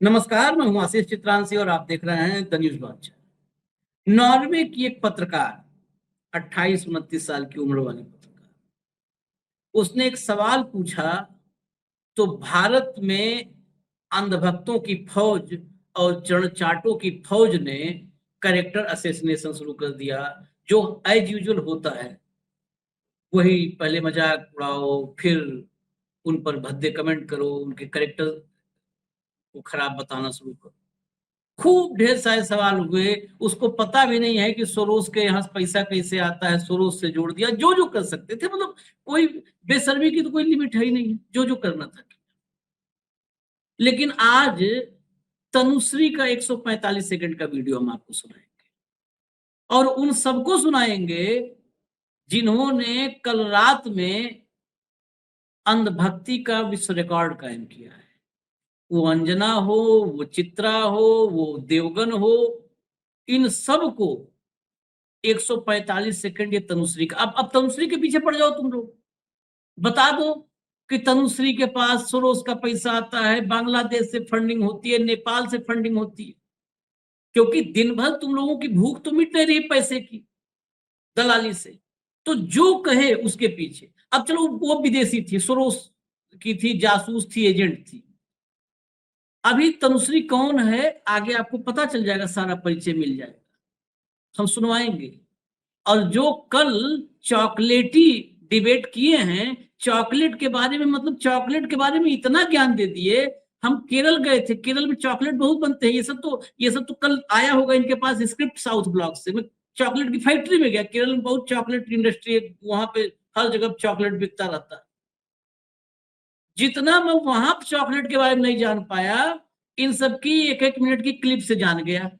नमस्कार, मैं हूं आशीष चित्रांशी और आप देख रहे हैं द न्यूज लॉन्च। नॉर्वे की एक पत्रकार, 28-29 साल की उम्र वाली पत्रकार, उसने एक सवाल पूछा तो भारत में अंधभक्तों की फौज और चरणचाटों की फौज ने कैरेक्टर असैसिनेशन शुरू कर दिया। जो एज यूजुअल होता है, वही पहले मजाक उड़ाओ, फिर उन पर भद्दे कमेंट करो, उनके कैरेक्टर को खराब बताना शुरू करो। खूब ढेर सारे सवाल हुए। उसको पता भी नहीं है कि सोरोस के यहाँ पैसा कैसे आता है, सोरोस से जोड़ दिया। जो जो कर सकते थे, मतलब कोई बेशर्मी की तो कोई लिमिट है ही नहीं, जो जो करना था। लेकिन आज तनुश्री का 145 सेकंड का वीडियो हम आपको सुनाएंगे, और उन सबको सुनाएंगे जिन्होंने कल रात में अंधभक्ति का विश्व रिकॉर्ड कायम किया है। वो अंजना हो, वो चित्रा हो, वो देवगन हो, इन सबको 145 सेकंड ये तनुश्री का। अब तनुश्री के पीछे पड़ जाओ तुम लोग, बता दो कि तनुश्री के पास सोरोस का पैसा आता है, बांग्लादेश से फंडिंग होती है, नेपाल से फंडिंग होती है, क्योंकि दिन भर तुम लोगों की भूख तो मिट नहीं रही पैसे की दलाली से। तो जो कहे उसके पीछे। अब चलो, वो विदेशी थी, सोरोस की थी, जासूस थी, एजेंट थी। अभी तनुश्री कौन है आगे आपको पता चल जाएगा, सारा परिचय मिल जाएगा, हम सुनवाएंगे। और जो कल चॉकलेटी डिबेट किए हैं, चॉकलेट के बारे में, मतलब चॉकलेट के बारे में इतना ज्ञान दे दिए। हम केरल गए थे, केरल में चॉकलेट बहुत बनते हैं। ये सब तो कल आया होगा इनके पास स्क्रिप्ट साउथ ब्लॉक से। मैं चॉकलेट की फैक्ट्री में गया, केरल में बहुत चॉकलेट इंडस्ट्री है, वहां पे हर जगह चॉकलेट बिकता रहता है। जितना मैं वहां चॉकलेट के बारे में नहीं जान पाया, इन सबकी एक एक मिनट की क्लिप से जान गया।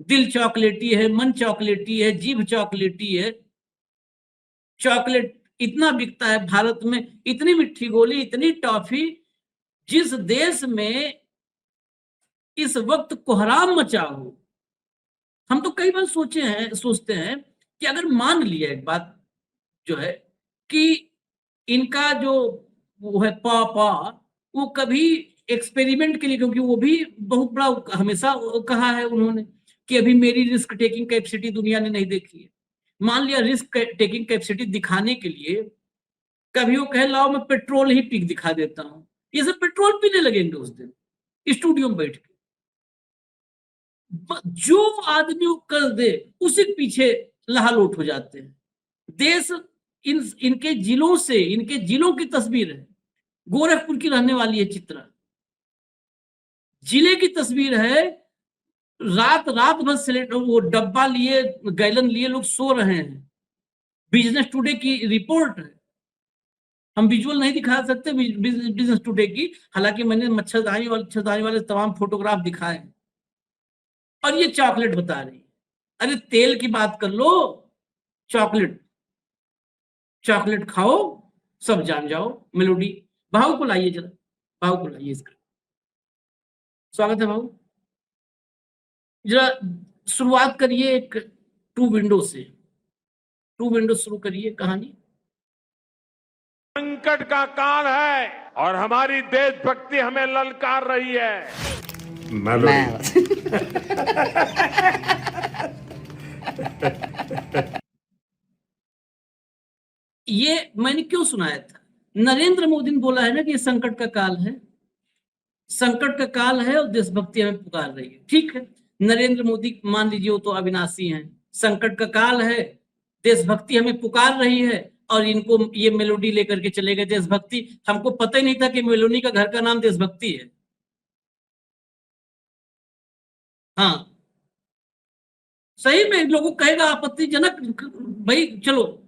दिल चॉकलेटी है, मन चॉकलेटी है, जीभ चॉकलेटी है। चॉकलेट इतना बिकता है भारत में, इतनी मिठी गोली, इतनी टॉफी। जिस देश में इस वक्त कोहराम मचा हो, हम तो कई बार सोचते हैं कि अगर मान लिया एक बात जो है कि इनका जो वो है पा वो कभी एक्सपेरिमेंट के लिए, क्योंकि वो भी बहुत बड़ा हमेशा कहा है उन्होंने कि अभी मेरी रिस्क टेकिंग कैपेसिटी दुनिया ने नहीं देखी है। मान लिया रिस्क टेकिंग कैपेसिटी दिखाने के लिए कभी वो कहे लाओ मैं पेट्रोल ही पीक दिखा देता हूं, ये सब पेट्रोल पीने लगेंगे उस दिन स्टूडियो में बैठ के। जो आदमी वो कर दे उसी के पीछे लहालोट हो जाते हैं। देश इनके जिलों से, इनके जिलों की तस्वीर है। गोरखपुर की रहने वाली है चित्रा, जिले की तस्वीर है। रात रात भर सिलेंडर, वो डब्बा लिए, गैलन लिए लोग सो रहे हैं। बिजनेस टुडे की रिपोर्ट है, हम विजुअल नहीं दिखा सकते बिजनेस टुडे की, हालांकि मैंने मच्छरदानी वाले तमाम फोटोग्राफ दिखाए। और ये चॉकलेट बता रही है। अरे तेल की बात कर लो, चॉकलेट चॉकलेट खाओ, सब जान जाओ। मेलोडी भाव को लाइए जरा, भाव को लाइए इसका। स्वागत है भाव। जरा शुरुआत करिए एक टू विंडो से, टू विंडो शुरू करिए कहानी। संकट का काल है और हमारी देशभक्ति हमें ललकार रही है। ये मैंने क्यों सुनाया था? नरेंद्र मोदी ने बोला है ना कि ये संकट का काल है, संकट का काल है और देशभक्ति हमें पुकार रही है। ठीक है, नरेंद्र मोदी मान लीजिए वो तो अविनाशी हैं। संकट का काल है, देशभक्ति हमें पुकार रही है, और इनको ये मेलोडी लेकर के चले गए देशभक्ति। हमको पता ही नहीं था कि मेलोडी का घर का नाम देशभक्ति है। हाँ, सही में लोगों को कहेगा आपत्तिजनक, भाई चलो।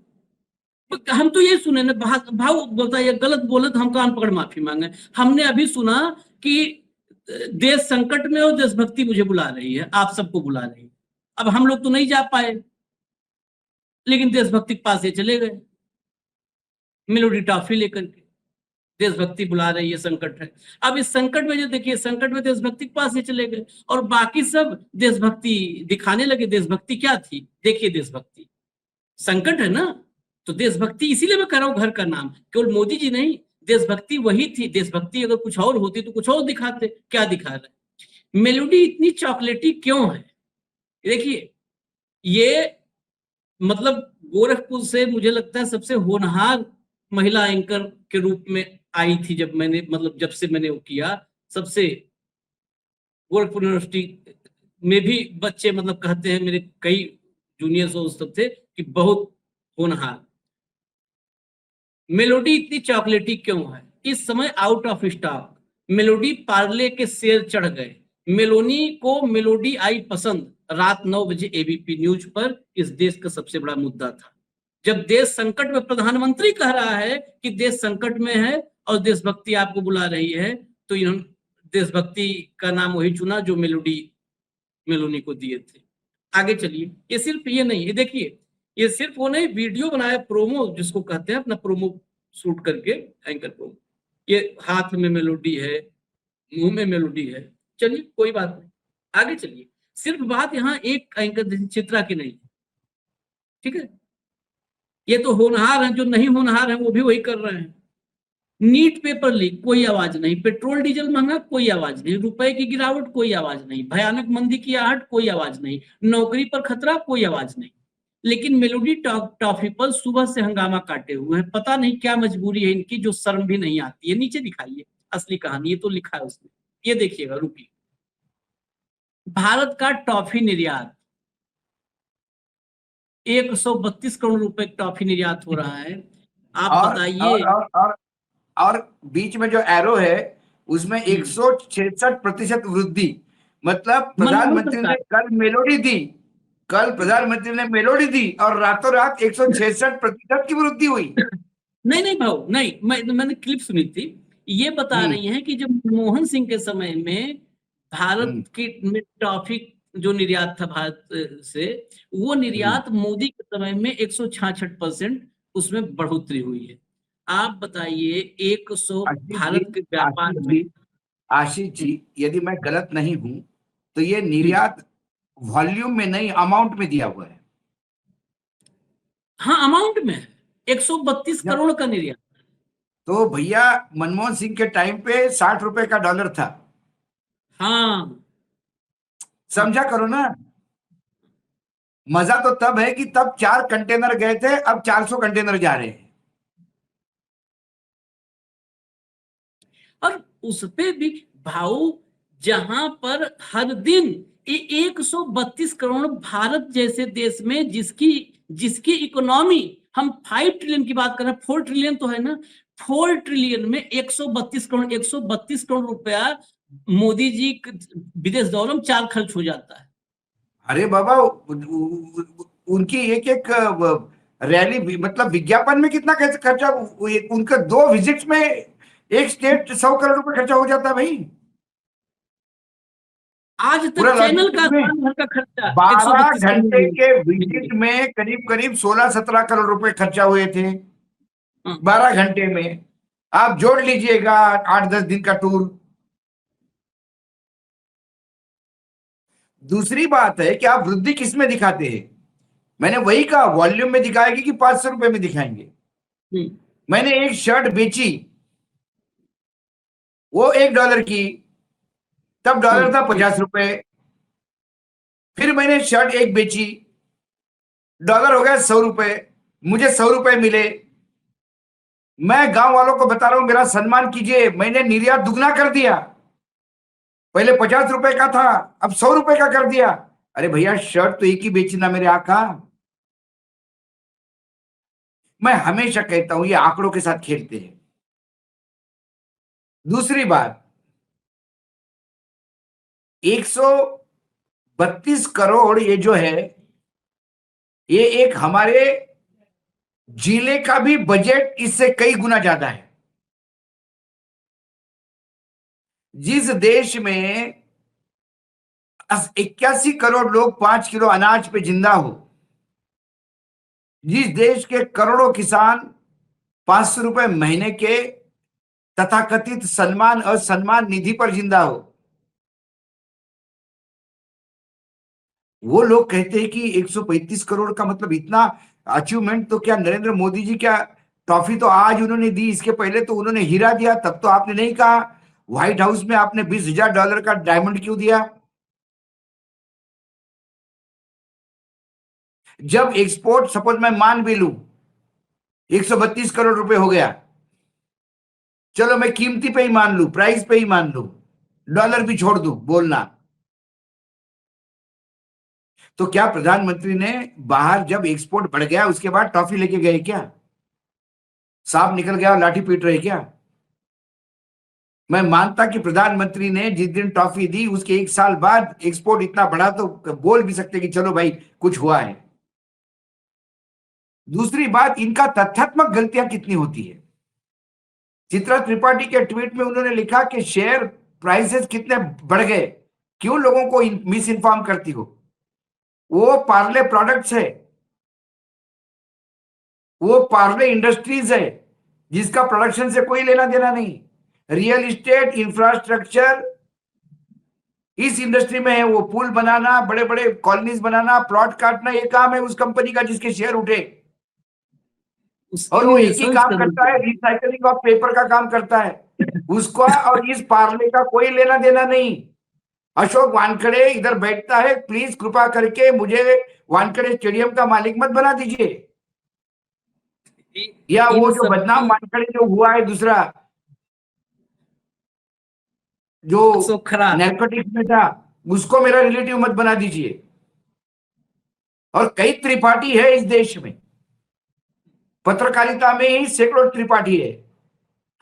हम तो ये सुने ना, भाव बोलता है गलत बोले तो हम कान पकड़ माफी मांगे। हमने अभी सुना कि देश संकट में और देशभक्ति मुझे बुला रही है, आप सबको बुला रही है। अब हम लोग तो नहीं जा पाए, लेकिन देशभक्ति के पास ये चले गए मेलोडी टॉफी लेकर के। देशभक्ति बुला रही है, संकट है। अब इस संकट में जो देखिए, संकट में देशभक्ति के पास ये चले गए, और बाकी सब देशभक्ति दिखाने लगे। देशभक्ति क्या थी? देखिए, देशभक्ति संकट है ना, तो देशभक्ति इसीलिए मैं कर रहा हूं घर का नाम। केवल मोदी जी नहीं, देशभक्ति वही थी। देशभक्ति अगर कुछ और होती तो कुछ और दिखाते, क्या दिखा रहे। मेलोडी इतनी चॉकलेटी क्यों है? देखिए, ये मतलब गोरखपुर से मुझे लगता है सबसे होनहार महिला एंकर के रूप में आई थी, जब मैंने मतलब जब से मैंने वो किया, सबसे गोरखपुर यूनिवर्सिटी में भी बच्चे मतलब कहते हैं, मेरे कई जूनियर्स और सब थे कि बहुत होनहार। मेलोडी इतनी चॉकलेटी क्यों है? इस समय out of stock. Melody Parle के शेर चढ़ गए। मेलोनी को मेलोडी आई पसंद। रात 9 बजे एबीपी न्यूज पर इस देश का सबसे बड़ा मुद्दा था। जब देश संकट में, प्रधानमंत्री कह रहा है कि देश संकट में है और देशभक्ति आपको बुला रही है, तो इन्होंने देशभक्ति का नाम वही चुना जो मेलोनी को दिए थे। आगे चलिए, ये सिर्फ ये नहीं, ये देखिए, ये सिर्फ वो नहीं, वीडियो बनाया, प्रोमो जिसको कहते हैं, अपना प्रोमो शूट करके, एंकर प्रोमो। ये हाथ में मेलोडी है, मुंह में मेलोडी है। चलिए कोई बात नहीं, आगे चलिए। सिर्फ बात यहाँ एक एंकर चित्रा की नहीं, ठीक है। ये तो होनहार हैं, जो नहीं होनहार हैं वो भी वही कर रहे हैं। नीट पेपर लीक, कोई आवाज नहीं। पेट्रोल डीजल महंगा, कोई आवाज नहीं। रुपए की गिरावट, कोई आवाज नहीं। भयानक मंदी की आहट, कोई आवाज नहीं। नौकरी पर खतरा, कोई आवाज नहीं। लेकिन मेलोडी टॉफी पर सुबह से हंगामा काटे हुए हैं। पता नहीं क्या मजबूरी है इनकी, जो शर्म भी नहीं आती है। नीचे दिखाइए असली कहानी, ये तो लिखा है उसने, ये देखिएगा, रुकिए। भारत का टॉफी निर्यात 132 करोड़ रुपए टॉफी निर्यात हो रहा है। आप और बताइए। और बीच में जो एरो है उसमें 166% वृद्धि। मतलब प्रधानमंत्री ने कल प्रधानमंत्री ने मेलोडी दी और रातों रात 166% की वृद्धि हुई। नहीं नहीं भाऊ, नहीं, मैंने क्लिप सुनी थी। ये बता रही हैं कि जब मनमोहन सिंह के समय में भारत की में टॉफी जो निर्यात था भारत से, वो निर्यात मोदी के समय में 166% उसमें बढ़ोतरी हुई है। आप बताइए, 100 भारत के व्यापार में। आशीष जी, यदि मैं गलत नहीं हूं तो ये निर्यात वॉल्यूम में नहीं, अमाउंट में दिया हुआ है। हाँ, अमाउंट में 132 करोड़ का निर्यात। तो भैया मनमोहन सिंह के टाइम पे 60 रुपए का डॉलर था। हाँ, समझा करो ना। मजा तो तब है कि तब 4 कंटेनर गए थे, अब 400 कंटेनर जा रहे हैं। और उस पे भी भाव, जहां पर हर दिन 132 करोड़, भारत जैसे देश में जिसकी इकोनॉमी, हम 5 ट्रिलियन की बात कर रहे हैं, 4 ट्रिलियन तो है ना, 4 ट्रिलियन में 132 करोड़ रुपया मोदी जी विदेश दौरे में 4 खर्च हो जाता है। अरे बाबा, उनकी एक रैली, मतलब विज्ञापन में कितना खर्चा, उनका 2 विजिट्स में एक स्टेट 100 करोड़ रुपए खर्चा हो जाता है भाई। आज तक चैनल का साल भर का खर्चा 12 घंटे के विजिट में करीब 16-17 करोड़ रुपए खर्चा हुए थे 12 घंटे में। आप जोड़ लीजिएगा 8-10 दिन का टूर। दूसरी बात है कि आप वृद्धि किस में दिखाते हैं। मैंने वही कहा, वॉल्यूम में दिखाएगी कि 500 रुपए में दिखाएंगे। मैंने एक शर्ट बेची, वो $1 की, तब डॉलर था 50 रुपए। फिर मैंने शर्ट एक बेची, डॉलर हो गया 100 रुपए, मुझे 100 रुपए मिले। मैं गांव वालों को बता रहा हूं, मेरा सम्मान कीजिए, मैंने निर्यात दुगना कर दिया। पहले 50 रुपए का था, अब 100 रुपए का कर दिया। अरे भैया, शर्ट तो एक ही बेचना मेरे आका। मैं हमेशा कहता हूं, ये आंकड़ों के साथ खेलते हैं। दूसरी बात, 132 करोड़ ये जो है, ये एक हमारे जिले का भी बजट इससे कई गुना ज्यादा है। जिस देश में 81 करोड़ लोग 5 किलो अनाज पे जिंदा हो, जिस देश के करोड़ों किसान 500 रुपए महीने के तथाकथित सम्मान और सम्मान निधि पर जिंदा हो, वो लोग कहते हैं कि 135 करोड़ का मतलब इतना अचीवमेंट, तो क्या नरेंद्र मोदी जी क्या ट्रॉफी तो आज उन्होंने दी, इसके पहले तो उन्होंने हीरा दिया, तब तो आपने नहीं कहा। व्हाइट हाउस में आपने $20,000 का डायमंड क्यों दिया? जब एक्सपोर्ट सपोज मैं मान भी लूं 132 करोड़ रुपए हो गया, चलो मैं कीमती पे ही मान लूं, प्राइस पे ही मान लूं, डॉलर भी छोड़ दूं बोलना, तो क्या प्रधानमंत्री ने बाहर जब एक्सपोर्ट बढ़ गया उसके बाद ट्रॉफी लेके गए क्या? सांप निकल गया और लाठी पीट रहे क्या? मैं मानता कि प्रधानमंत्री ने जिस दिन ट्रॉफी दी उसके 1 साल बाद एक्सपोर्ट इतना बढ़ा तो बोल भी सकते कि चलो भाई कुछ हुआ है। दूसरी बात, इनका तथ्यात्मक गलतियां कितनी होती है। चित्रा त्रिपाठी के ट्वीट में उन्होंने लिखा कि शेयर प्राइसेस कितने बढ़ गए, क्यों लोगों को मिस इन्फॉर्म करती हो? वो पार्ले प्रोडक्ट्स है, वो पार्ले इंडस्ट्रीज है जिसका प्रोडक्शन से कोई लेना देना नहीं। रियल इस्टेट, इंफ्रास्ट्रक्चर इस इंडस्ट्री में है। वो पुल बनाना, बड़े बड़े कॉलोनीज बनाना, प्लॉट काटना, ये काम है उस कंपनी का जिसके शेयर उठे। और वो एक ही काम करता है, रिसाइकलिंग ऑफ पेपर का काम करता है। उसका और इस पार्ले का कोई लेना देना नहीं। अशोक वानखेड़े इधर बैठता है, प्लीज कृपा करके मुझे वानखेड़े स्टेडियम का मालिक मत बना दीजिए। या वो जो बदनाम वानखेड़े जो हुआ है दूसरा, जो नैर्कोटिक्स में था, उसको मेरा रिलेटिव मत बना दीजिए। और कई त्रिपाठी है इस देश में, पत्रकारिता में ही सैकड़ों त्रिपाठी है।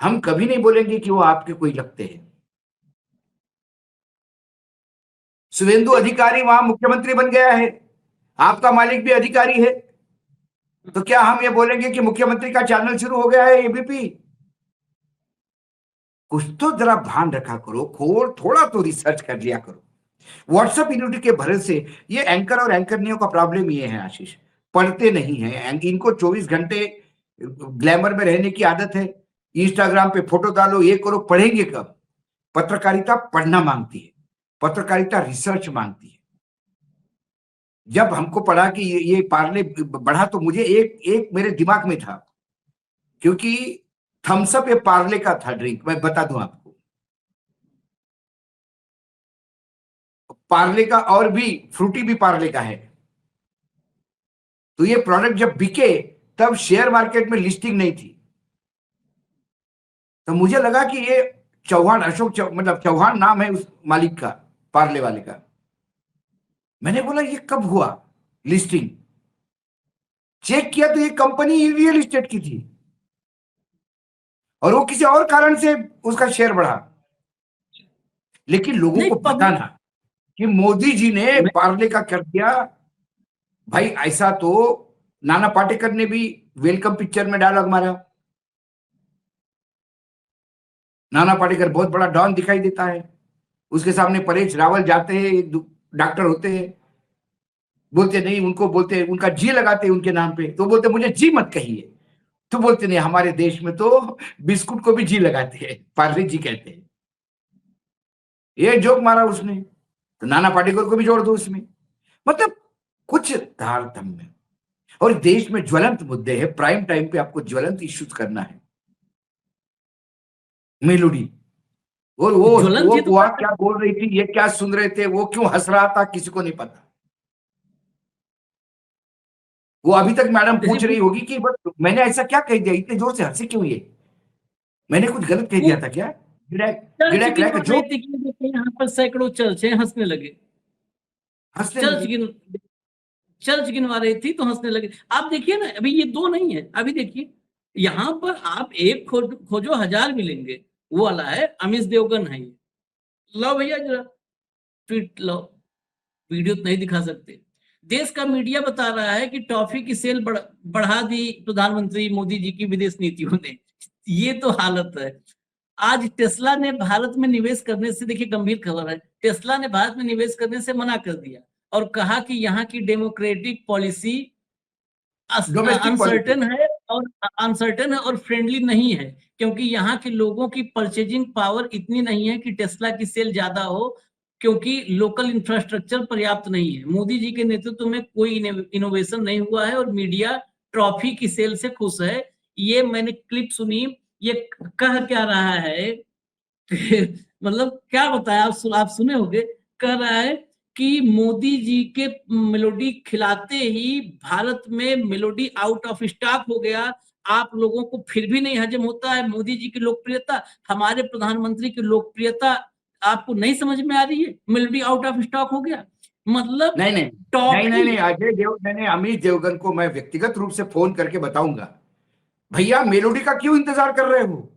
हम कभी नहीं बोलेंगे कि वो आपके कोई लगते हैं। शुभेंदु अधिकारी वहां मुख्यमंत्री बन गया है, आपका मालिक भी अधिकारी है, तो क्या हम ये बोलेंगे कि मुख्यमंत्री का चैनल शुरू हो गया है एबीपी? कुछ तो जरा भान रखा करो, थोड़ा तो रिसर्च कर लिया करो। व्हाट्सएप यूनिटी के भरोसे ये एंकर और एंकरनियों का प्रॉब्लम ये है आशीष, पढ़ते नहीं है। इनको 24 घंटे ग्लैमर में रहने की आदत है, इंस्टाग्राम पे फोटो डालो, ये करो, पढ़ेंगे कब? पत्रकारिता पढ़ना मांगती है, पत्रकारिता रिसर्च मांगती है। जब हमको पढ़ा कि ये पार्ले बढ़ा तो मुझे एक मेरे दिमाग में था, क्योंकि थम्सअप ये पार्ले का था ड्रिंक, मैं बता दूं आपको, पार्ले का और भी फ्रूटी भी पार्ले का है। तो ये प्रोडक्ट जब बिके तब शेयर मार्केट में लिस्टिंग नहीं थी, तो मुझे लगा कि ये चौहान, मतलब चौहान नाम है उस मालिक का, पार्ले वाले का। मैंने बोला ये कब हुआ लिस्टिंग? चेक किया तो ये कंपनी रियल एस्टेट की थी और वो किसी और कारण से उसका शेयर बढ़ा। लेकिन लोगों को पता ना कि मोदी जी ने पार्ले का कर दिया। भाई ऐसा तो नाना पाटेकर ने भी वेलकम पिक्चर में डायलॉग मारा। नाना पाटेकर बहुत बड़ा डॉन दिखाई देता है, उसके सामने परेश रावल जाते हैं, एक डॉक्टर होते हैं, बोलते नहीं, उनको बोलते उनका जी लगाते उनके नाम पे, तो बोलते मुझे जी मत कहिए, तो बोलते नहीं, हमारे देश में तो बिस्कुट को भी जी लगाते हैं, पार्ले जी कहते हैं। ये जोक मारा उसने, तो नाना पाटेकर को भी जोड़ दो उसमें। मतलब कुछ तारतम्य। और देश में ज्वलंत मुद्दे हैं, प्राइम टाइम पे आपको ज्वलंत इश्यूज करना है। मेलोडी और वो क्या बोल रही थी, ये क्या सुन रहे थे, वो क्यों हंस रहा था, किसी को नहीं पता। वो अभी तक मैडम पूछ रही होगी कि बस मैंने ऐसा क्या कह दिया, इतने जोर से हंसे क्यों ये, मैंने कुछ गलत कह दिया था क्या? यहाँ पर सैकड़ों चर्च हैं, हंसने लगे, चर्च गिनवा रही थी तो हंसने लगे। आप देखिए ना, अभी ये दो नहीं है, अभी देखिए यहाँ पर आप एक खोजो 1000 मिलेंगे, वो वाला है अमिश देवगन है। लो भैया जरा ट्वीट लो, वीडियो तो नहीं दिखा सकते। देश का मीडिया बता रहा है कि टॉफी की सेल बढ़ा दी प्रधानमंत्री मोदी जी की विदेश नीतियों ने। ये तो हालत है। आज टेस्ला ने भारत में निवेश करने से, देखिए गंभीर खबर है, टेस्ला ने भारत में निवेश करने से मना कर दिया और कहा कि यहाँ की डेमोक्रेटिक पॉलिसी अनसर्टेन है और फ्रेंडली नहीं है, क्योंकि यहाँ के लोगों की परचेजिंग पावर इतनी नहीं है कि टेस्ला की सेल ज्यादा हो, क्योंकि लोकल इंफ्रास्ट्रक्चर पर्याप्त नहीं है। मोदी जी के नेतृत्व में कोई इनोवेशन नहीं हुआ है और मीडिया ट्रॉफी की सेल से खुश है। ये मैंने क्लिप सुनी, ये कह क्या रहा है मतलब क्या बताया, आप सुने होंगे, कह रहा है कि मोदी जी के मेलोडी खिलाते ही भारत में मेलोडी आउट ऑफ स्टॉक हो गया, आप लोगों को फिर भी नहीं हजम होता है मोदी जी की लोकप्रियता, हमारे प्रधानमंत्री की लोकप्रियता आपको नहीं समझ में आ रही है, मेलोडी आउट ऑफ स्टॉक हो गया। मतलब नहीं अजय देव, मैंने अमित देवगन को मैं व्यक्तिगत रूप से फोन करके बताऊंगा, भैया मेलोडी का क्यों इंतजार कर रहे हो?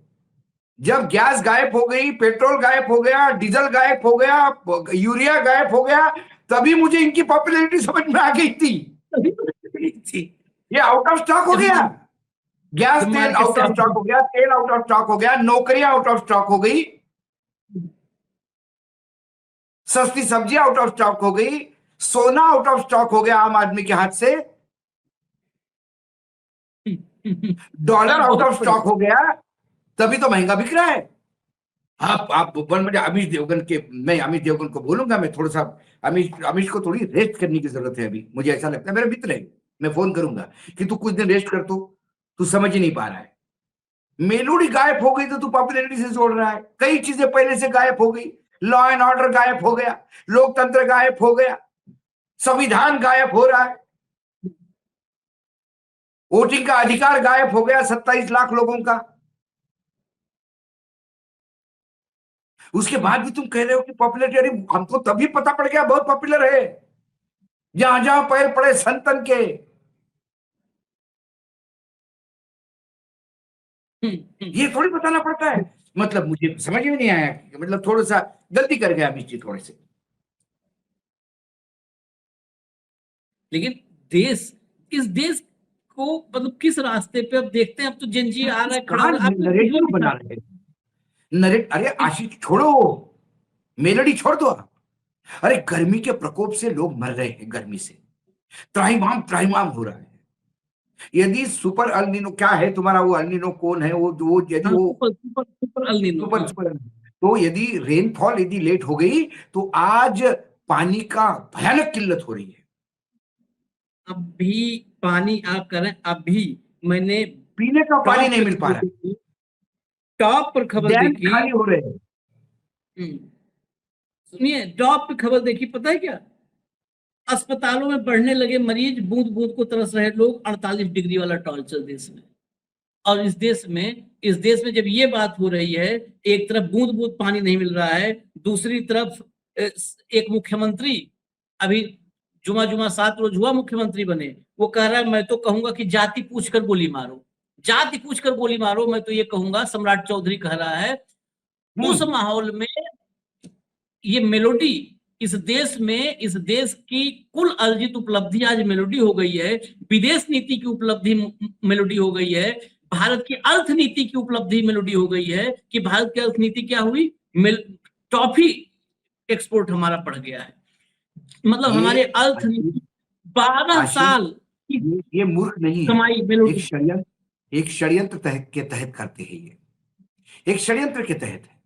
जब गैस गायब हो गई, पेट्रोल गायब हो गया, डीजल गायब हो गया, यूरिया गायब हो गया, तभी मुझे इनकी पॉपुलैरिटी समझ में आ गई थी। ये आउट ऑफ स्टॉक हो गया, गैस तेल आउट ऑफ स्टॉक हो गया, तेल आउट ऑफ स्टॉक हो गया, नौकरियां आउट ऑफ स्टॉक हो गई, सस्ती सब्जी आउट ऑफ स्टॉक हो गई, सोना आउट ऑफ स्टॉक हो गया आम आदमी के हाथ से, डॉलर आउट ऑफ स्टॉक हो गया, तभी तो महंगा बिक रहा है। आप अमित देवगन के, मैं अमित देवगन को बोलूंगा, मैं थोड़ा सा अमित को थोड़ी रेस्ट करने की जरूरत है अभी, मुझे ऐसा लगता है, मेरा मित्र है, मैं फोन करूंगा कि तू कुछ दिन रेस्ट कर, तू समझ ही नहीं पा रहा है, मेलोडी गायब हो गई तो तू पॉपुलैरिटी से जोड़ रहा है, कई चीजें पहले से गायब हो गई, लॉ एंड ऑर्डर गायब हो गया, लोकतंत्र गायब हो गया, संविधान गायब हो रहा है, वोटिंग का अधिकार गायब हो गया 27 लाख लोगों का, उसके बाद भी तुम कह रहे हो कि पॉपुलैरिटी, अरे हमको तभी पता पड़ गया बहुत पॉपुलर है, जहां जहां पैर पड़े संतन के। ये थोड़ी बताना पड़ता है, मतलब मुझे समझ में नहीं आया, मतलब थोड़ा सा गलती कर गया अमित जी थोड़े से। लेकिन इस देश को मतलब किस रास्ते पे अब देखते हैं, अब तो जेनजी आ रहा है, खड़ा नरेटिव बना रहे हैं, अरे आशिक छोड़ो, मेलोडी छोड़ दो, अरे गर्मी के प्रकोप से लोग मर रहे हैं, गर्मी से त्राहिमाम हो रहा है। यदि सुपर अल नीनो, क्या है तुम्हारा वो अल नीनो कौन है, वो यदि वो सुपर अल नीनो, तो यदि रेनफॉल यदि लेट हो गई तो आज पानी का भयानक किल्लत हो रही है। अभी पानी आप करें, अभी मैंने पीने का पानी नहीं मिल पा रहा, टॉप पर खबर देखी, खाली हो रहे हैं। सुनिए, टॉप पे खबर देखी, पता है क्या, अस्पतालों में बढ़ने लगे मरीज, बूंद बूंद को तरस रहे लोग, 48 डिग्री वाला टॉर्चर देश में। और इस देश में जब ये बात हो रही है, एक तरफ बूंद बूंद पानी नहीं मिल रहा है, दूसरी तरफ एक मुख्यमंत्री अभी जुमा 7 रोज हुआ मुख्यमंत्री बने, वो कह रहा है मैं तो कहूंगा कि जाति पूछकर गोली मारो, जाति पूछकर गोली मारो, मैं तो ये कहूंगा, सम्राट चौधरी कह रहा है। उस माहौल में ये मेलोडी इस देश की कुल अर्जित उपलब्धि आज मेलोडी हो गई है, विदेश नीति की उपलब्धि मेलोडी हो गई है, भारत की अर्थनीति की उपलब्धि मेलोडी हो गई है कि भारत की अर्थनीति क्या हुई, टॉफी एक्सपोर्ट हमारा बढ़ गया है। मतलब हमारे अर्थनीति 12 साल ये मूर्ख नहीं है, एक षड्यंत्र के तहत करते हैं, ये एक षड्यंत्र के तहत है।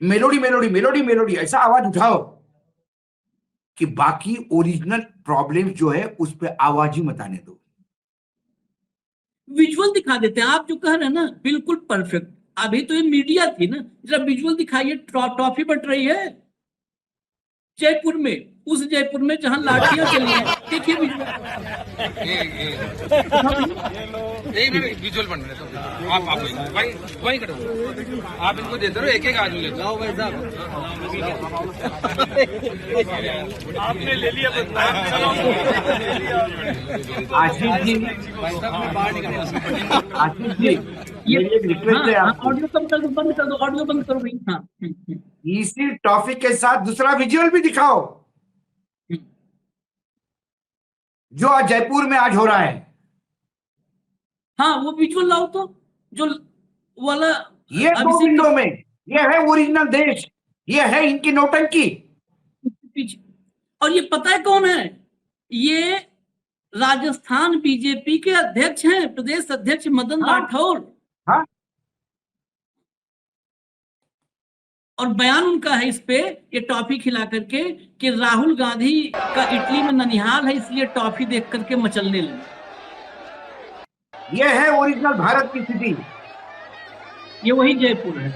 मेलोडी ऐसा आवाज उठाओ कि बाकी ओरिजिनल प्रॉब्लम जो है उस पर आवाज ही मत आने दो, विजुअल दिखा देते हैं। आप जो कह रहे हैं ना बिल्कुल परफेक्ट, अभी तो ये मीडिया थी ना, जरा विजुअल दिखाइए, टॉफी बट रही है जयपुर में, उस जयपुर में जहां लाठियां चली हैं, देखिए विजुअल बन रहे तो आप वही करो, आप इनको देते रहो, एक आदमी लेते हो भाई साहब, आपने ले लिया, आशीष जी ये एक रिक्वेस्ट है, ऑडियो बंद कर दो, ऑडियो बंद करो भाई। हाँ, इसी टॉपिक के साथ दूसरा विजुअल भी दिखाओ जो आज जयपुर में आज हो रहा है। हाँ, वो विजुअल लाओ तो, जो वाला ये दो विंडो में, ये है ओरिजिनल देश, ये है इनकी नौटंकी। और ये पता है कौन है, ये राजस्थान बीजेपी के अध्यक्ष हैं, प्रदेश अध्यक्ष मदन राठौर। हाँ, और बयान उनका है इस पे, ये टॉफी खिला करके कि राहुल गांधी का इटली में ननिहाल है, इसलिए टॉफी देख करके मचलने लगे। यह है ओरिजिनल भारत की स्थिति। ये वही जयपुर है।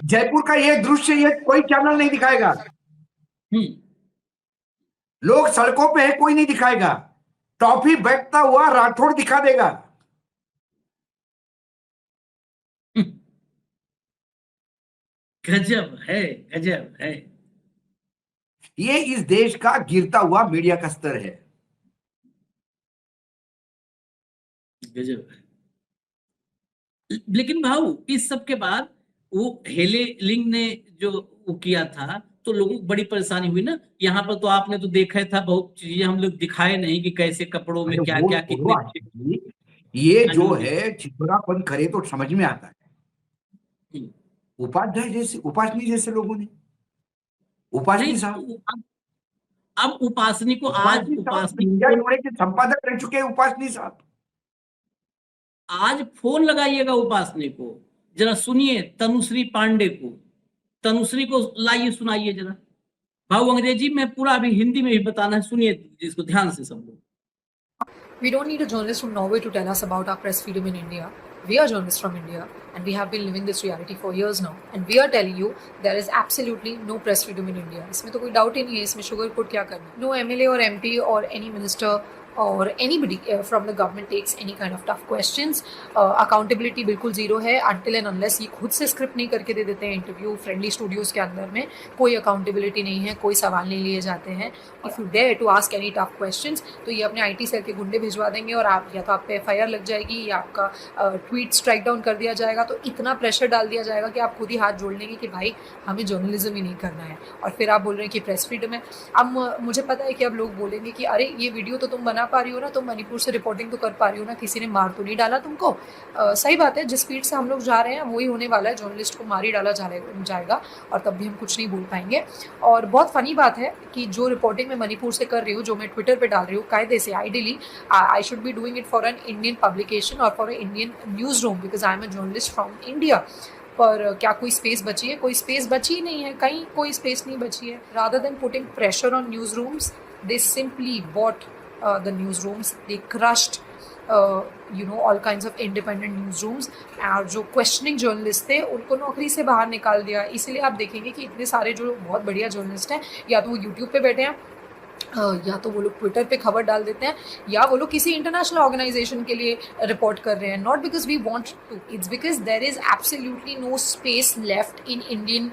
जयपुर का यह दृश्य ये कोई चैनल नहीं दिखाएगा। हम्म। लोग सड़कों पे है, कोई नहीं दिखाएगा। टॉफी बेचता हुआ राठौड़ दिखा देगा। गजब है, गजब है। ये इस देश का गिरता हुआ मीडिया का स्तर है। गजब है। लेकिन भाऊ इस सब के बाद वो हेले लिंग ने जो वो किया था तो लोगों को बड़ी परेशानी हुई ना। यहाँ पर तो आपने तो देखा था, बहुत चीजें हम लोग दिखाए नहीं कि कैसे कपड़ों में अरे क्या वो क्या छोड़ो कितने। आशीष जी, ये जो हाँ जी। है छिपरापन करे तो समझ में आता है। हम्म। उपाध्याय जैसे, उपासनी जैसे लोगों ने, उपासनी नहीं साहब, तो अब उपासनी को आज उपासनी साहब उपासनी इंडिया को टुडे के संपादक रह चुके हैं। उपासनी साहब आज फोन लगाइएगा उपासनी को, जरा सुनिए तनुश्री पांडे को, तनुश्री को लाइए सुनाइए जरा। भाव अंग्रेजी में पूरा अभी हिंदी में भी बताना है, सुनिए इसको ध्यान से सब लोग। We don't need a journalist from Norway to tell us about our press freedom in India. We are journalists from India and we have been living this reality for years now. And we are telling you there is absolutely no press freedom in India. इसमें तो कोई doubt ही नहीं है, इसमें sugar coat क्या करना। No MLA or MP or any minister or anybody from the government takes any kind of tough questions. Accountability बिल्कुल zero है until and unless ये खुद से स्क्रिप्ट नहीं करके दे देते हैं इंटरव्यू फ्रेंडली स्टूडियोज़ के अंदर में। कोई अकाउंटेबिलिटी नहीं है, कोई सवाल नहीं लिए जाते हैं। If you dare to ask any tough questions तो ये अपने IT सेल के गुंडे भिजवा देंगे और आप या तो आप पे FIR लग जाएगी या आपका ट्वीट स्ट्राइक डाउन कर दिया जाएगा। तो इतना प्रेशर डाल दिया जाएगा कि आप खुद ही हाथ जोड़ लेंगे कि भाई हमें जर्नलिज्म ही नहीं करना है। और फिर आप बोल रहे हैं कि प्रेस फ्रीडम है। अब मुझे पता है कि अब लोग बोलेंगे कि अरे ये वीडियो तो तुम बना पा रही हो ना, तुम मणिपुर से रिपोर्टिंग तो कर पा रही हो ना, किसी ने मार तो नहीं डाला तुमको। सही बात है, जिस स्पीड से हम लोग जा रहे हैं वही होने वाला है, जर्नलिस्ट को मार ही डाला जाएगा और तब भी हम कुछ नहीं बोल पाएंगे। और बहुत फ़नी बात है कि जो रिपोर्टिंग मैं मणिपुर से कर रही हूँ, जो मैं ट्विटर पे डाल रही हूँ कायदे से, ideally I should be doing it for an Indian publication और for an Indian news room because I am a journalist from India. पर क्या कोई स्पेस बची है? कोई स्पेस बची ही नहीं है, कहीं कोई स्पेस नहीं बची है। Rather than putting pressure on newsrooms, they simply bought the newsrooms, they crushed all kinds of independent newsrooms और जो questioning journalists थे उनको नौकरी से बाहर निकाल दिया। इसीलिए आप देखेंगे कि इतने सारे जो बहुत बढ़िया जर्नलिस्ट हैं या तो वो यूट्यूब पे बैठे हैं या तो वो लोग ट्विटर पे खबर डाल देते हैं या वो लोग किसी इंटरनेशनल ऑर्गेनाइजेशन के लिए रिपोर्ट कर रहे हैं। Not because we want to, it's because there is absolutely no space left in Indian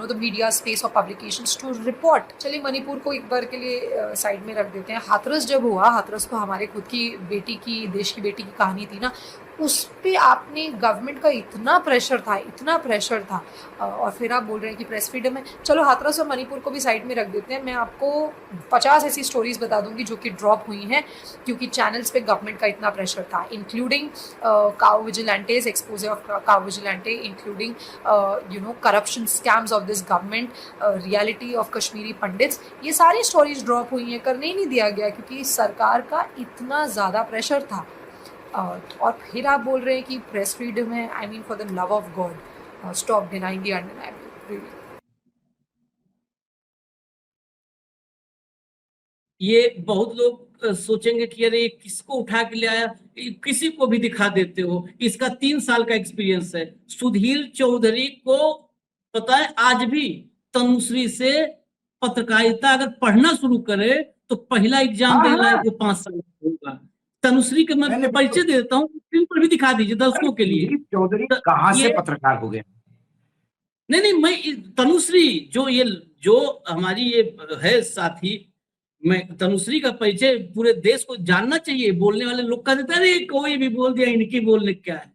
the media space or publications to report। चलिए मणिपुर को एक बार के लिए साइड में रख देते हैं। हाथरस जब हुआ, हाथरस तो हमारे खुद की बेटी की, देश की बेटी की कहानी थी ना, उस पर आपने गवर्नमेंट का इतना प्रेशर था और फिर आप बोल रहे हैं कि प्रेस फ्रीडम है। चलो हाथरस और मणिपुर को भी साइड में रख देते हैं। मैं आपको 50 ऐसी स्टोरीज बता दूंगी जो कि ड्रॉप हुई हैं क्योंकि चैनल्स पे गवर्नमेंट का इतना प्रेशर था, including cow vigilantes, exposure of cow vigilante, including corruption scams of this government, reality of Kashmiri Pandits. ये सारी स्टोरीज ड्रॉप हुई हैं, करने ही नहीं दिया गया क्योंकि सरकार का इतना ज़्यादा प्रेशर था। और फिर आप बोल रहे हैं कि प्रेस फ्रीडम है। I mean for the love of God, stop denying the undeniable. ये बहुत लोग सोचेंगे कि अरे ये किसको उठा के ले आया, किसी को भी दिखा देते हो। इसका 3 साल का एक्सपीरियंस है। सुधीर चौधरी को पता है आज भी तनुश्री से पत्रकारिता अगर पढ़ना शुरू करे तो पहला एग्जाम देना है वो 5 साल होगा। तनुश्री के मैं परिचय दे देता हूँ, फिल्म पर भी दिखा दीजिए दर्शकों के लिए। चौधरी कहाँ से पत्रकार हो गए? नहीं मैं तनुश्री जो हमारी ये है साथी, मैं तनुश्री का परिचय पूरे देश को जानना चाहिए। बोलने वाले लोग का देता है कोई भी बोल दिया, इनकी बोलने क्या है।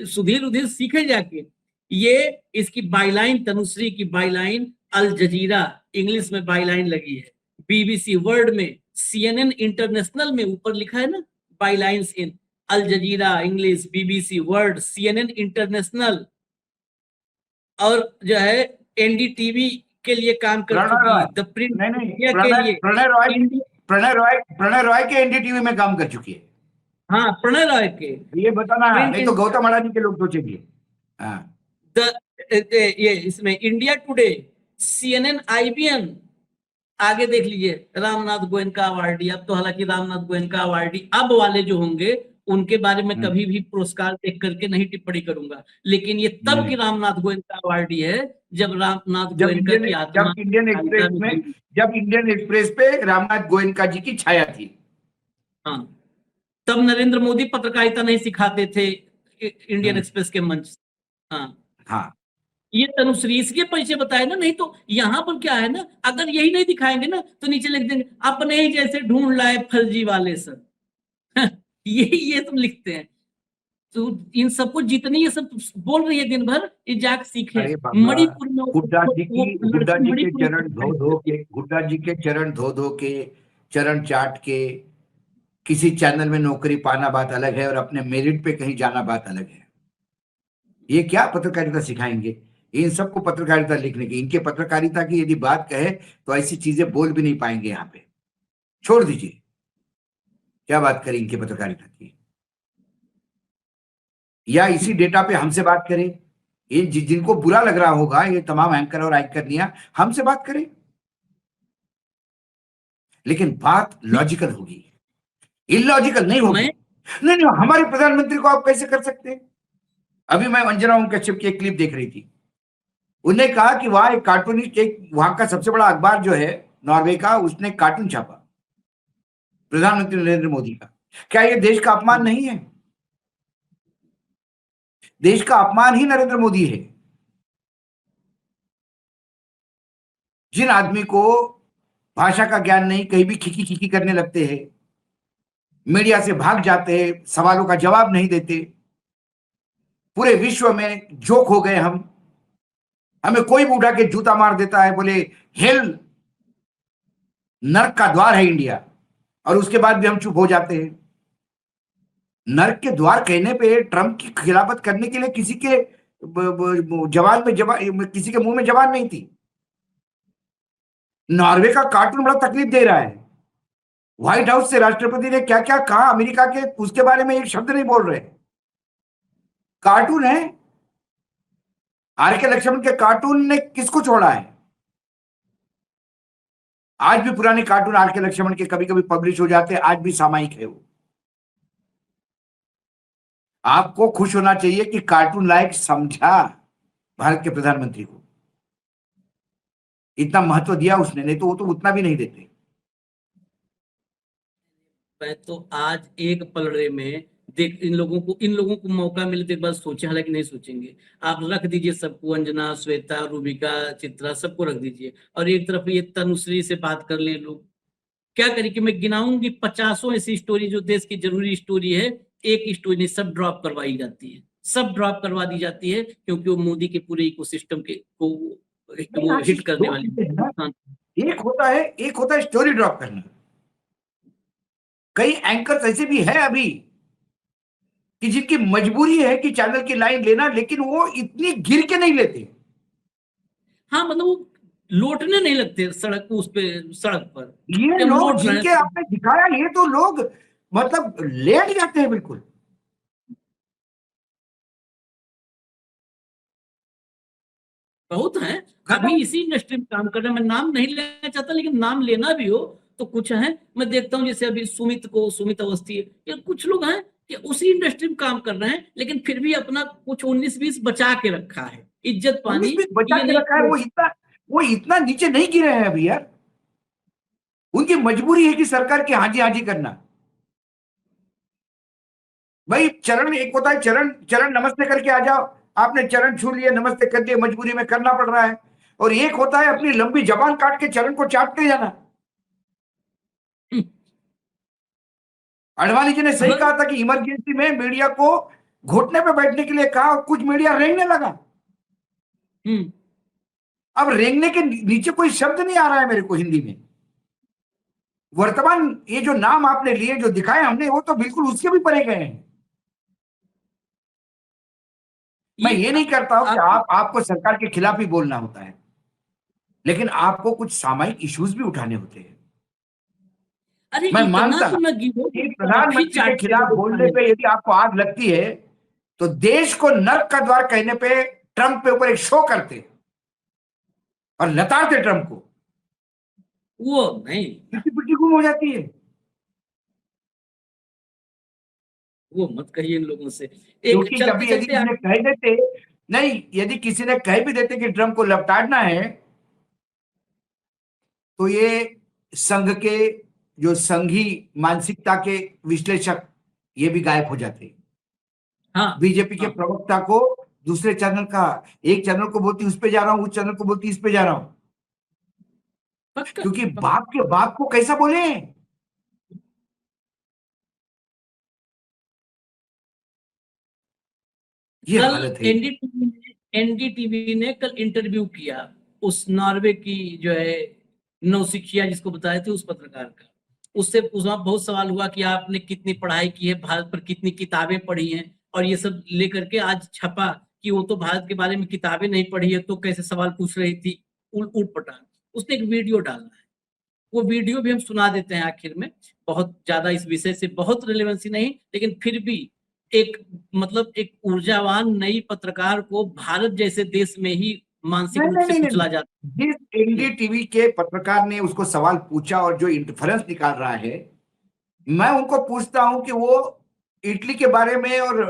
सुधीर उधीर सीखे जाके। ये इसकी बाईलाइन, तनुश्री की बाईलाइन अल जजीरा इंग्लिश में बाईलाइन लगी है, BBC वर्ल्ड में, CNN इंटरनेशनल में ऊपर लिखा है ना bylines in Al Jazeera English, BBC world, CNN international, और जो है NDTV के लिए काम कर चुकी, द प्रिंट मीडिया के लिए प्रणय रॉय के NDTV में काम कर चुकी है। हाँ, प्रणय रॉय के। ये बताना है, नहीं तो गौतम अडानी के लोग सोचेंगे। ये इसमें इंडिया टुडे, CNN, IBN आगे देख लीजिए, रामनाथ गोयनका अवार्डी, अब तो हालांकि रामनाथ गोयनका अवार्डी अब वाले जो होंगे उनके बारे में कभी भी पुरस्कार देख करके नहीं टिप्पणी करूंगा, लेकिन ये तब की रामनाथ गोयनका अवार्डी है जब रामनाथ गोयनका की आत्मा जब इंडियन एक्सप्रेस पे रामनाथ गोयनका जी की छाया थी। हाँ, तब नरेंद्र मोदी पत्रकारिता नहीं सिखाते थे इंडियन एक्सप्रेस के मंच से। हाँ हाँ, ये तनुश्री इसके परिचय बताए ना, नहीं तो यहाँ पर क्या है ना, अगर यही नहीं दिखाएंगे ना तो नीचे लिख देंगे अपने ही जैसे ढूंढ लाए फर्जी वाले सर। ये सब लिखते हैं। तो इन सबको जितनी ये सब बोल रही है दिन भर, ये जाके सीखे। मणिपुर में हुड्डा जी के चरण धो धो के, चरण चाट के किसी चैनल में नौकरी पाना बात अलग है और अपने मेरिट पे कहीं जाना बात अलग है। ये क्या पत्रकारिता सिखाएंगे इन सबको पत्रकारिता लिखने की? इनके पत्रकारिता की यदि बात कहे तो ऐसी चीजें बोल भी नहीं पाएंगे यहाँ पे। छोड़ दीजिए, क्या बात करें इनके पत्रकारिता की? या इसी डेटा पे हमसे बात करें, ये जिनको बुरा लग रहा होगा, ये तमाम एंकर और एंकरनियां हमसे बात करें, लेकिन बात लॉजिकल होगी, इलॉजिकल नहीं होगी। नहीं, हमारे प्रधानमंत्री को आप कैसे कर सकते हैं? अभी मैं अंजना ओम कश्यप की एक क्लिप देख रही थी। उन्होंने कहा कि वहां एक कार्टूनिस्ट, एक वहां का सबसे बड़ा अखबार जो है नॉर्वे का, उसने कार्टून छापा प्रधानमंत्री नरेंद्र मोदी का। क्या ये देश का अपमान नहीं है? देश का अपमान ही नरेंद्र मोदी है। जिन आदमी को भाषा का ज्ञान नहीं, कहीं भी खिकी खिकी करने लगते हैं, मीडिया से भाग जाते हैं, सवालों का जवाब नहीं देते, पूरे विश्व में जोक हो गए हम। हमें कोई भी उठा के जूता मार देता है, बोले हेल, नर्क का द्वार है इंडिया, और उसके बाद भी हम चुप हो जाते हैं। नर्क के द्वार कहने पे ट्रंप की खिलाफत करने के लिए किसी के किसी के मुंह में जबान नहीं थी। नॉर्वे का कार्टून बड़ा तकलीफ दे रहा है। व्हाइट हाउस से राष्ट्रपति ने क्या क्या कहा अमेरिका के, उसके बारे में एक शब्द नहीं बोल रहे। कार्टून है, आर के लक्ष्मण के कार्टून ने किसको छोड़ा है? आज भी पुराने कार्टून आर के लक्ष्मण के कभी कभी पब्लिश हो जाते हैं, आज भी सामायिक है वो। आपको खुश होना चाहिए कि कार्टून लायक समझा भारत के प्रधानमंत्री को, इतना महत्व दिया उसने, नहीं तो वो तो उतना भी नहीं देते। मैं तो आज एक पलड़े में देख, इन लोगों को मौका मिले तो एक बार सोचे, हालांकि नहीं सोचेंगे। आप रख दीजिए सबको, अंजना, श्वेता, रूबिका, चित्रा, सबको रख दीजिए, और एक तरफ ये तनुश्री से बात कर ले लोग। क्या करें कि मैं गिनाऊंगी 50 ऐसी स्टोरी जो देश की जरूरी स्टोरी है, एक स्टोरी नहीं, सब ड्रॉप करवाई जाती है, सब ड्रॉप करवा दी जाती है, क्योंकि वो मोदी के पूरे इकोसिस्टम के को वो हिट करने वाली। एक होता है स्टोरी ड्रॉप करना। कई एंकर्स ऐसे भी है अभी कि जिनकी मजबूरी है कि चैनल की लाइन लेना, लेकिन वो इतनी गिर के नहीं लेते। हाँ, मतलब वो लौटने नहीं लगते सड़क पर। ये लोग जिनके आपने दिखाया, ये तो लोग मतलब लेट जाते हैं बिल्कुल। बहुत है अभी इसी इंडस्ट्री में काम कर रहे हैं। मैं नाम नहीं लेना चाहता, लेकिन नाम लेना भी हो तो कुछ है। मैं देखता हूँ जैसे अभी सुमित अवस्थी, या कुछ लोग हैं कि उसी इंडस्ट्री में काम कर रहे हैं, लेकिन फिर भी अपना कुछ 19-20 बचा के रखा है, इज्जत पानी बचा के रखा है। वो इतना नीचे नहीं गिरे हैं अभी यार। उनकी मजबूरी है कि सरकार की हाजी हाजी करना। भाई चरण एक होता है, चरण नमस्ते करके आ जाओ, आपने चरण छू लिए, नमस्ते कर दिए, मजबूरी में करना पड़ रहा है। और एक होता है अपनी लंबी जबान काट के चरण को चाटते जाना। अडवाणी जी ने सही कहा था कि इमरजेंसी में मीडिया को घुटने पे बैठने के लिए कहा, कुछ मीडिया रेंगने लगा। अब रेंगने के नीचे कोई शब्द नहीं आ रहा है मेरे को हिंदी में। वर्तमान ये जो नाम आपने लिए, जो दिखाए हमने, वो तो बिल्कुल उसके भी परे गए हैं। मैं ये नहीं करता हूं कि आपको सरकार के खिलाफ ही बोलना होता है, लेकिन आपको कुछ सामाजिक इश्यूज भी उठाने होते हैं। मैं मानता हूं कि प्रधानमंत्री के खिलाफ बोलने पे यदि आपको आग लगती है तो देश को नर्क का द्वार कहने पे ट्रंप पे ऊपर एक शो करते और लताड़ते ट्रंप को। वो नहीं, पिट्टी पिट्टी गुम हो जाती है। वो मत कहिए इन लोगों से। एक क्योंकि चलते कभी यदि चलते उन्हें कह देते, नहीं, यदि किसी ने कह भी देते कि ट्रम्प को लपटाना है, तो ये संघ के जो संघी मानसिकता के विश्लेषक ये भी गायब हो जाते। हाँ बीजेपी के हाँ, प्रवक्ता को दूसरे चैनल का, एक चैनल को बोलती उस पे जा रहा हूं, उस चैनल को बोलती इस पे जा रहा हूं, पक्का क्योंकि पक्का। बाप के बाप को कैसा बोले। ये कल हालत है। एनडीटीवी ने कल इंटरव्यू किया उस नॉर्वे की जो है नौसिखिया जिसको बताए थे, उस पत्रकार का। उससे उसमें बहुत सवाल हुआ कि आपने कितनी पढ़ाई की है, भारत पर कितनी किताबें पढ़ी हैं, और ये सब लेकर के आज छपा कि वो तो भारत के बारे में किताबें नहीं पढ़ी है तो कैसे सवाल पूछ रही थी, उल्ट पटांग। उसने एक वीडियो डाला है, वो वीडियो भी हम सुना देते हैं आखिर में। बहुत ज्यादा इस विषय से बहुत रिलेवेंसी नहीं, लेकिन फिर भी एक मतलब एक ऊर्जावान नई पत्रकार को भारत जैसे देश में ही मानसिक नहीं रूप नहीं से नहीं कुचला नहीं, जाता जिस एनडीटीवी के पत्रकार ने उसको सवाल पूछा और जो इंटरफेरेंस निकाल रहा है, मैं उनको पूछता हूं कि वो इटली के बारे में और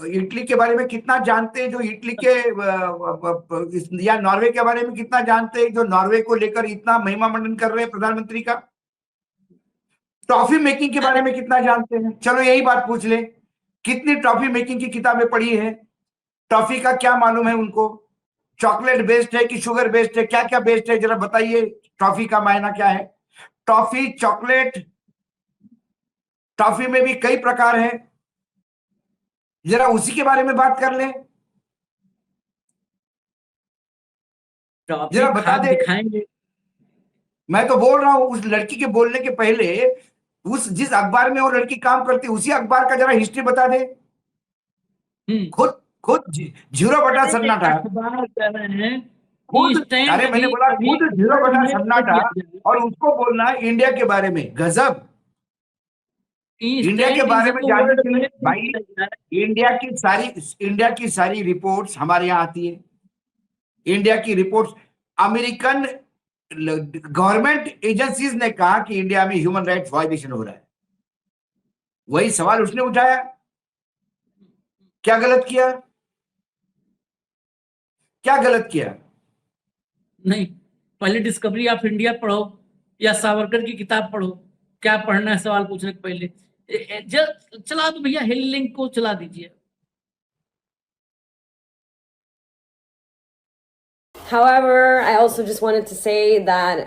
इटली के बारे में कितना जानते हैं, जो इटली के या नॉर्वे के बारे में कितना जानते हैं, जो नॉर्वे को लेकर इतना महिमा मंडन कर रहे हैं प्रधानमंत्री का। टॉफी मेकिंग के बारे में कितना जानते हैं, चलो यही बात पूछ ले, कितनी टॉफी मेकिंग की किताबें पढ़ी है, टॉफी का क्या मालूम है उनको, चॉकलेट बेस्ड है कि शुगर बेस्ड है, क्या क्या बेस्ड है, जरा बताइए टॉफी का मायना क्या है। टॉफी, चॉकलेट, टॉफी में भी कई प्रकार है, जरा उसी के बारे में बात कर ले, टॉफी जरा बता खा दे। दिखाएंगे। मैं तो बोल रहा हूं उस लड़की के बोलने के पहले उस जिस अखबार में वो लड़की काम करती उसी अखबार का जरा हिस्ट्री बता दे। खुद खुद 0/सन्नाटा, अखबार कर रहे हैं कि खुद, स्टैंड अरे मैंने अभी बोला अभी खुद वर्ल्ड में 0/सन्नाटा, और उसको बोलना है इंडिया के बारे में, गजब। इंडिया के स्टैंड बारे इज में द जानने वर्ल्ड के लिए भाई, में। इंडिया की सारी रिपोर्ट्स हमारे यहाँ आती है। इंडिया की रिपोर्ट्स, अमेरिकन गवर्नमेंट एजेंसीज ने कहा कि इंडिया में ह्यूमन राइट्स वायलेशन हो रहा है, वही सवाल उसने उठाया। क्या गलत किया, क्या गलत किया? नहीं, पहले डिस्कवरी ऑफ इंडिया पढ़ो या सावरकर की किताब पढ़ो। क्या पढ़ना है सवाल पूछने के पहले? चला दो भैया, हिल लिंक को चला दीजिए। However, I also just wanted to say that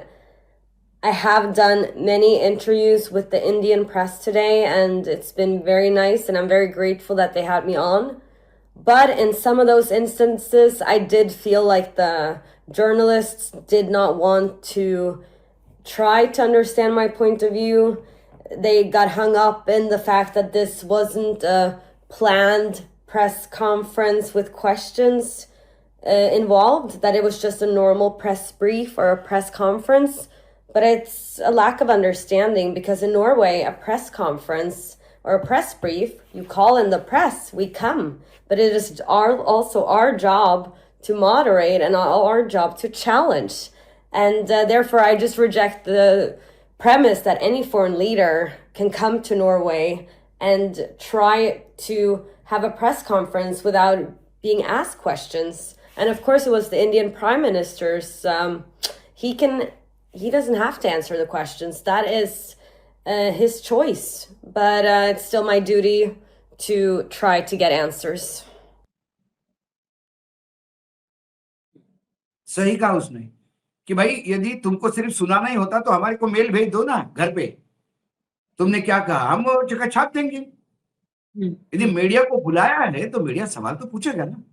I have done many interviews with the Indian press today, and it's been very nice, and I'm very grateful that they had me on. But in some of those instances, I did feel like the journalists did not want to try to understand my point of view. They got hung up in the fact that this wasn't a planned press conference with questions involved, that it was just a normal press brief or a press conference. But it's a lack of understanding, because in Norway, a press conference or a press brief, you call in the press, we come. But it is also our job to moderate and our job to challenge. And therefore, I just reject the premise that any foreign leader can come to Norway and try to have a press conference without being asked questions. And of course, it was the Indian Prime Minister's. He doesn't have to answer the questions. That is his choice. But it's still my duty to try to get answers. सही कहा उसने कि भाई यदि तुमको सिर्फ सुनाना ही होता तो हमारे को मेल भेज दो ना घर पे, तुमने क्या कहा हम जगह छाप देंगे। यदि मीडिया को बुलाया है तो मीडिया सवाल तो पूछेगा ना।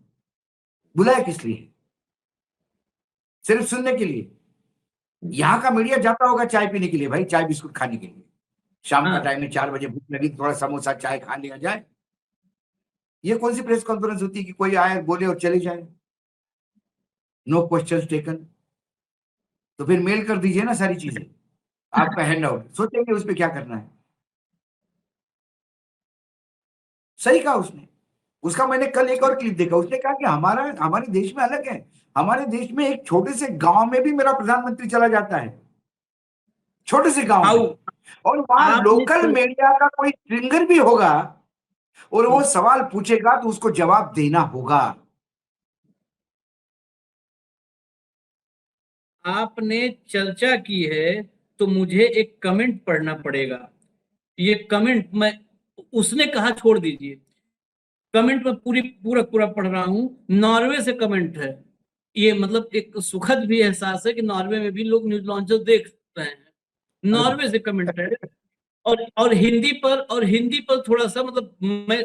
बुलाया किस लिए? सिर्फ सुनने के लिए? यहाँ का मीडिया जाता होगा चाय पीने के लिए, भाई चाय बिस्कुट खाने के लिए, शाम का टाइम में 4 बजे भूख लगी, थोड़ा समोसा चाय खा लिया जाए। ये कौन सी प्रेस कॉन्फ्रेंस होती है कि कोई आए बोले और चले जाए, नो क्वेश्चन टेकन? तो फिर मेल कर दीजिए ना सारी चीजें, आपका हैंड आउट, सोचेंगे उस पर क्या करना है। सही कहा उसने। उसका मैंने कल एक और क्लिप देखा, उसने कहा कि हमारे देश में अलग है, हमारे देश में एक छोटे से गांव में भी मेरा प्रधानमंत्री चला जाता है, छोटे से गांव आओ, में, और वहां आपने लोकल तो- मीडिया का कोई स्ट्रिंगर भी होगा और वो सवाल पूछेगा तो उसको जवाब देना होगा। आपने चर्चा की है तो मुझे एक कमेंट पढ़ना पड़ेगा। ये कमेंट मैं, उसने कहा छोड़ दीजिए, कमेंट में पूरा पूरा पढ़ रहा हूं। नॉर्वे से कमेंट है। ये मतलब एक सुखद भी एहसास है कि नॉर्वे में भी लोग न्यूज लॉन्चर देख रहे हैं। नॉर्वे से कमेंट है, और हिंदी पर थोड़ा सा, मतलब मैं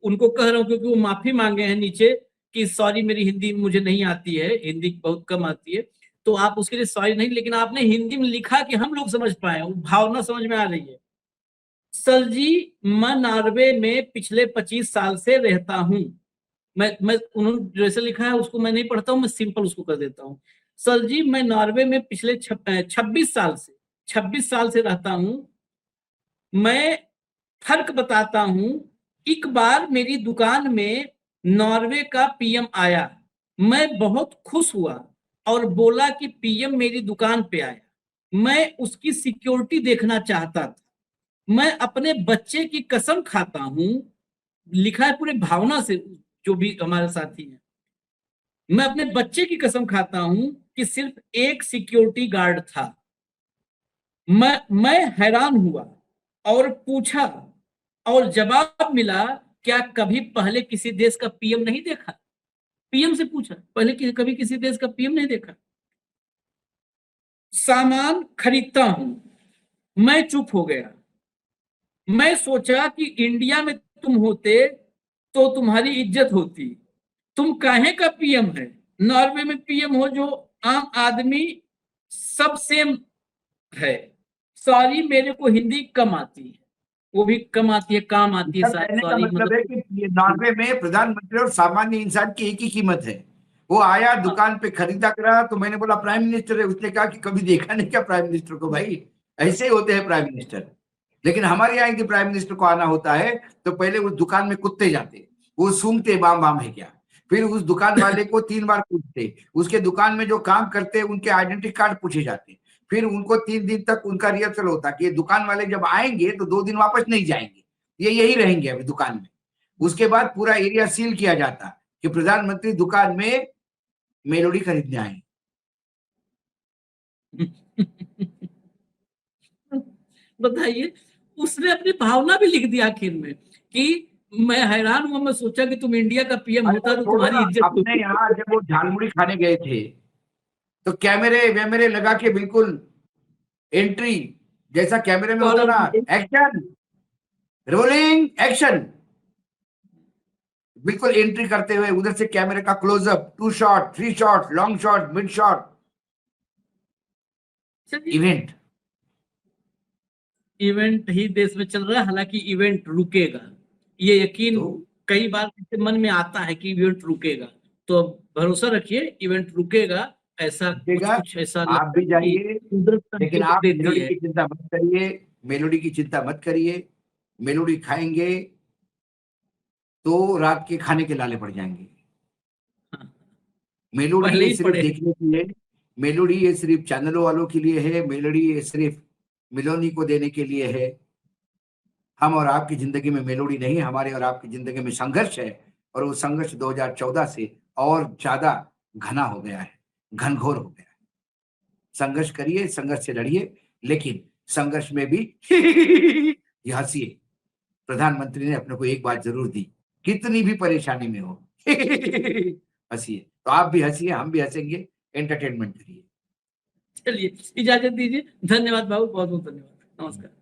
उनको कह रहा हूं क्योंकि वो माफी मांगे हैं नीचे कि सॉरी मेरी हिंदी मुझे नहीं आती है, हिंदी बहुत कम आती है, तो आप उसके लिए सॉरी नहीं, लेकिन आपने हिंदी में लिखा कि हम लोग समझ पाए, वो भावना समझ में आ रही है। सर जी, मैं नॉर्वे में पिछले 25 साल से रहता हूं। मैं उन्होंने जैसे लिखा है उसको मैं नहीं पढ़ता हूं, मैं सिंपल उसको कर देता हूं। सर जी, मैं नॉर्वे में पिछले 26 साल से रहता हूं। मैं फर्क बताता हूं। एक बार मेरी दुकान में नॉर्वे का पीएम आया। मैं बहुत खुश हुआ और बोला कि पीएम मेरी दुकान पे आया। मैं उसकी सिक्योरिटी देखना चाहता था। मैं अपने बच्चे की कसम खाता हूं, लिखा है पूरे भावना से, जो भी हमारे साथी हैं। मैं अपने बच्चे की कसम खाता हूं कि सिर्फ एक सिक्योरिटी गार्ड था। मैं हैरान हुआ और पूछा, और जवाब मिला, क्या कभी पहले किसी देश का पीएम नहीं देखा? पीएम से पूछा, पहले कभी किसी देश का पीएम नहीं देखा? सामान खरीदता हूं। मैं चुप हो गया। मैं सोचा कि इंडिया में तुम होते तो तुम्हारी इज्जत होती। तुम काहे का पीएम है? नॉर्वे में पीएम हो जो आम आदमी सब सेम है। सॉरी, मेरे को हिंदी कम आती है, वो भी कम आती है, काम आती है। कहने का सॉरी, मतलब है कि ये नॉर्वे में प्रधानमंत्री और सामान्य इंसान की एक ही कीमत है। वो आया दुकान पे खरीदा करा, तो मैंने बोला प्राइम मिनिस्टर है, उसने कहा कि कभी देखा नहीं क्या प्राइम मिनिस्टर को? भाई ऐसे ही होते हैं प्राइम मिनिस्टर। लेकिन हमारे यहाँ के प्राइम मिनिस्टर को आना होता है तो पहले उस दुकान में कुत्ते जाते, वो सूंघते बाम बाम है क्या, फिर उस दुकान वाले को 3 बार पूछते, उसके दुकान में जो काम करते उनके आइडेंटिटी कार्ड पूछे जाते, फिर उनको 3 दिन तक उनका रिहर्सल होता कि ये दुकान वाले जब आएंगे तो 2 दिन वापस नहीं जाएंगे, ये यही रहेंगे अभी दुकान में। उसके बाद पूरा एरिया सील किया जाता कि प्रधानमंत्री दुकान में मेलोडी खरीदने आए। बताइए, उसने अपनी भावना भी लिख दी आखिर में कि मैं हैरान हुआ, मैं सोचा कि तुम इंडिया का पीएम होता तो तुम्हारी इज्जत अपने होती। यहाँ जब वो झालमुड़ी खाने गए थे तो कैमरे वैमरे लगा के बिल्कुल एंट्री जैसा कैमरे में होता ना, एक्शन रोलिंग एक्शन, बिल्कुल एंट्री करते हुए उधर से कैमरे का closeup, 2 shot 3 shot, long shot, mid shot, event ही देश में चल रहा है। हालांकि इवेंट रुकेगा, ये यकीन तो कई बार मन में आता है कि इवेंट रुकेगा, तो भरोसा रखिए इवेंट रुकेगा। ऐसा कुछ ऐसा आप भी जाइए, लेकिन आप देती मेलोडी है। की चिंता मत करिए, मेलोडी की चिंता मत करिए। मेलोडी खाएंगे तो रात के खाने के लाले पड़ जाएंगे। मेलोडी पहले ये ही सिर्फ पड़े। देखने के लिए, मेलोडी ये सिर्फ चैनलों वालों के लिए है, मेलोडी ये सिर्फ मिलोनी को देने के लिए है। हम और आपकी जिंदगी में मेलोडी नहीं, हमारे और आपकी जिंदगी में संघर्ष है, और वो संघर्ष 2014 से और ज्यादा घना हो गया है, घनघोर हो गया है। संघर्ष करिए, संघर्ष से लड़िए, लेकिन संघर्ष में भी ये हंसिए। प्रधानमंत्री ने अपने को एक बात जरूर दी, कितनी भी परेशानी में हो हंसिए। तो आप भी हंसिए, हम भी हंसेंगे, एंटरटेनमेंट करिए। चलिए इजाजत दीजिए। धन्यवाद बाबू, बहुत बहुत धन्यवाद। नमस्कार।